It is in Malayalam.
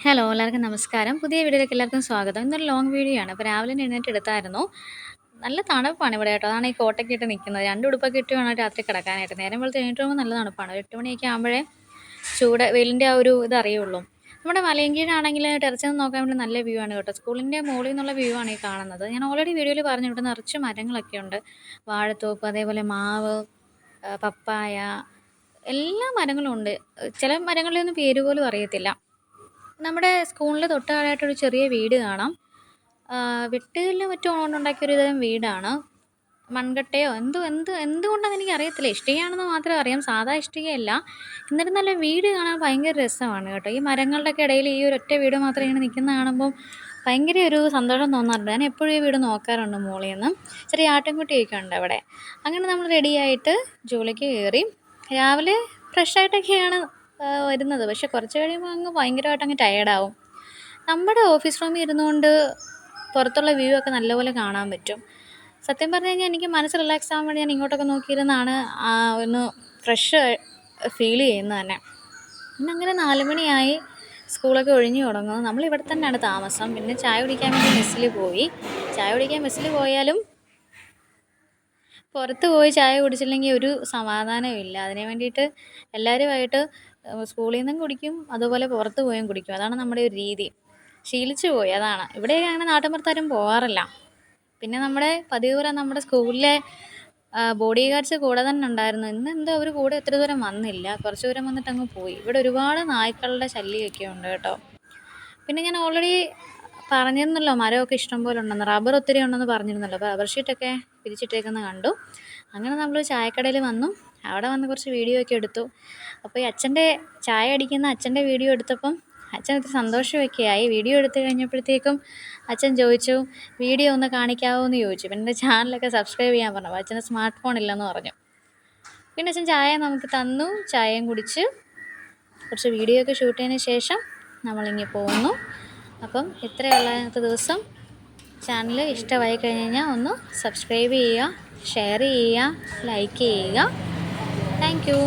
ഹലോ എല്ലാവർക്കും നമസ്കാരം. പുതിയ വീഡിയോയിലേക്ക് എല്ലാവർക്കും സ്വാഗതം. ഇന്നൊരു ലോങ് വീഡിയോ ആണ്. അപ്പോൾ രാവിലെ എഴുന്നേറ്റ് എടുത്തായിരുന്നു. നല്ല തണുപ്പാണ് ഇവിടെ കേട്ടോ. അതാണ് ഈ കോട്ടൊക്കെ ഇട്ട് നിൽക്കുന്നത്. 2 ഉടുപ്പൊക്കെ ഇട്ട് വേണം രാത്രി കിടക്കാനായിട്ട്. നേരം വെളുത്ത് എഴുന്നേറ്റ് പോകുമ്പോൾ നല്ല തണുപ്പാണ്. 8 മണിയൊക്കെ ആകുമ്പോഴേ വെയിലിൻ്റെ ആ ഒരു ഇതറിയുള്ളൂ. നമ്മുടെ മലയൻകീഴാണെങ്കിൽ ടെറസിൽ നിന്ന് നോക്കാൻ വേണ്ടി നല്ല വ്യൂ ആണ് കേട്ടോ. സ്കൂളിൻ്റെ മുകളിൽ നിന്നുള്ള വ്യൂ ആണ് ഈ കാണുന്നത്. ഞാൻ ഓൾറെഡി വീഡിയോയിൽ പറഞ്ഞു ഇവിടെ നിറച്ച് മരങ്ങളൊക്കെ ഉണ്ട്. വാഴത്തോപ്പ്, അതേപോലെ മാവ്, പപ്പായ, എല്ലാ മരങ്ങളും ഉണ്ട്. ചില മരങ്ങളിലൊന്നും പേര് പോലും അറിയത്തില്ല. നമ്മുടെ സ്കൂളിൻ്റെ തൊട്ട് താഴെയായിട്ടൊരു ചെറിയ വീട് കാണാം. വെട്ടുകല്ലും മറ്റും കൊണ്ടുണ്ടാക്കിയൊരു തരം വീടാണ്. മൺകട്ടയോ എന്തുകൊണ്ടാണെന്ന് എനിക്കറിയത്തില്ല. ഇഷ്ടികയാണെന്ന് മാത്രം അറിയാം. സാധാ ഇഷ്ടികയല്ല. എന്നിരുന്നാലും വീട് കാണാൻ ഭയങ്കര രസമാണ് കേട്ടോ. ഈ മരങ്ങളുടെയൊക്കെ ഇടയിൽ ഈ ഒരൊറ്റ വീട് മാത്രം ഇങ്ങനെ നിൽക്കുന്നത് കാണുമ്പം ഭയങ്കര ഒരു സന്തോഷം തോന്നാറുണ്ട്. ഞാൻ എപ്പോഴും ഈ വീട് നോക്കാറുണ്ട് മുകളിൽ നിന്ന്. ചെറിയ ആട്ടിൻകുട്ടിയൊക്കെ ഉണ്ട് അവിടെ. അങ്ങനെ നമ്മൾ റെഡിയായിട്ട് ജോലിക്ക് കയറി. രാവിലെ ഫ്രഷായിട്ടൊക്കെയാണ് വരുന്നത്. പക്ഷെ കുറച്ച് കഴിയുമ്പോൾ ഭയങ്കരമായിട്ട് അങ്ങ് ടയേർഡാവും. നമ്മുടെ ഓഫീസ് റൂമിൽ ഇരുന്നുകൊണ്ട് പുറത്തുള്ള വ്യൂ ഒക്കെ നല്ലപോലെ കാണാൻ പറ്റും. സത്യം പറഞ്ഞു കഴിഞ്ഞാൽ എനിക്ക് മനസ്സ് റിലാക്സ് ആവാൻ വേണ്ടി ഞാൻ ഇങ്ങോട്ടൊക്കെ നോക്കിയിരുന്നാണ് ഒന്ന് ഫ്രഷ് ഫീൽ ചെയ്യുന്നത് തന്നെ. ഇന്നങ്ങനെ 4 മണിയായി. സ്കൂളൊക്കെ ഒഴിഞ്ഞു തുടങ്ങുന്നു. നമ്മളിവിടെ തന്നെയാണ് താമസം. പിന്നെ ചായ കുടിക്കാൻ വേണ്ടി മെസ്സിൽ പോയി. ചായ കുടിക്കാൻ മെസ്സിൽ പോയാലും പുറത്ത് പോയി ചായ കുടിച്ചില്ലെങ്കിൽ ഒരു സമാധാനമില്ല. അതിന് വേണ്ടിയിട്ട് എല്ലാവരുമായിട്ട് സ്കൂളിൽ നിന്നും കുടിക്കും, അതുപോലെ പുറത്ത് പോയും കുടിക്കും. അതാണ് നമ്മുടെ ഒരു രീതി. ശീലിച്ചു പോയി അതാണ്. ഇവിടെയൊക്കെ അങ്ങനെ നാട്ടിൻപുറത്താരും പോകാറില്ല. പിന്നെ നമ്മുടെ പതിവ് പോലെ നമ്മുടെ സ്കൂളിലെ ബോഡി ഗാർഡ്സ് കൂടെ തന്നെ ഉണ്ടായിരുന്നു. ഇന്നെന്തോ അവർ കൂടെ ഒത്തിരി ദൂരം വന്നില്ല. കുറച്ച് ദൂരം വന്നിട്ട് അങ്ങ് പോയി. ഇവിടെ ഒരുപാട് നായ്ക്കളുടെ ശല്യമൊക്കെ ഉണ്ട് കേട്ടോ. പിന്നെ ഞാൻ ഓൾറെഡി പറഞ്ഞിരുന്നല്ലോ മരമൊക്കെ ഇഷ്ടം പോലെ ഉണ്ടെന്ന്. റബ്ബർ ഒത്തിരി ഉണ്ടെന്ന് പറഞ്ഞിരുന്നല്ലോ. അപ്പോൾ റബ്ബർ ഷീറ്റൊക്കെ പിരിച്ചിട്ടേക്കുന്നത് കണ്ടു. അങ്ങനെ നമ്മൾ ചായക്കടയിൽ വന്നു. അവിടെ വന്ന് കുറച്ച് വീഡിയോ ഒക്കെ എടുത്തു. അപ്പോൾ ഈ ചായ അടിക്കുന്ന അച്ഛൻ്റെ വീഡിയോ എടുത്തപ്പം അച്ഛൻ ഒത്തിരി സന്തോഷമൊക്കെ ആയി. വീഡിയോ എടുത്ത് കഴിഞ്ഞപ്പോഴത്തേക്കും അച്ഛൻ ചോദിച്ചു, വീഡിയോ ഒന്ന് കാണിക്കാമോ എന്ന് ചോദിച്ചു. പിന്നെ എൻ്റെ ചാനലൊക്കെ സബ്സ്ക്രൈബ് ചെയ്യാൻ പറഞ്ഞു. അപ്പോൾ അച്ഛന് സ്മാർട്ട് ഫോൺ ഇല്ലെന്ന് പറഞ്ഞു. പിന്നെ അച്ഛൻ ചായ നമുക്ക് തന്നു. ചായയും കുടിച്ച് കുറച്ച് വീഡിയോ ഒക്കെ ഷൂട്ട് ചെയ്തതിന് ശേഷം നമ്മളിങ്ങനെ പോകുന്നു. അപ്പം ഇത്രയുള്ള ഇന്നത്തെ ദിവസം. ചാനൽ ഇഷ്ടമായി കഴിഞ്ഞാൽ ഒന്ന് സബ്സ്ക്രൈബ് ചെയ്യുക, ഷെയർ ചെയ്യുക, ലൈക്ക് ചെയ്യുക. Thank you.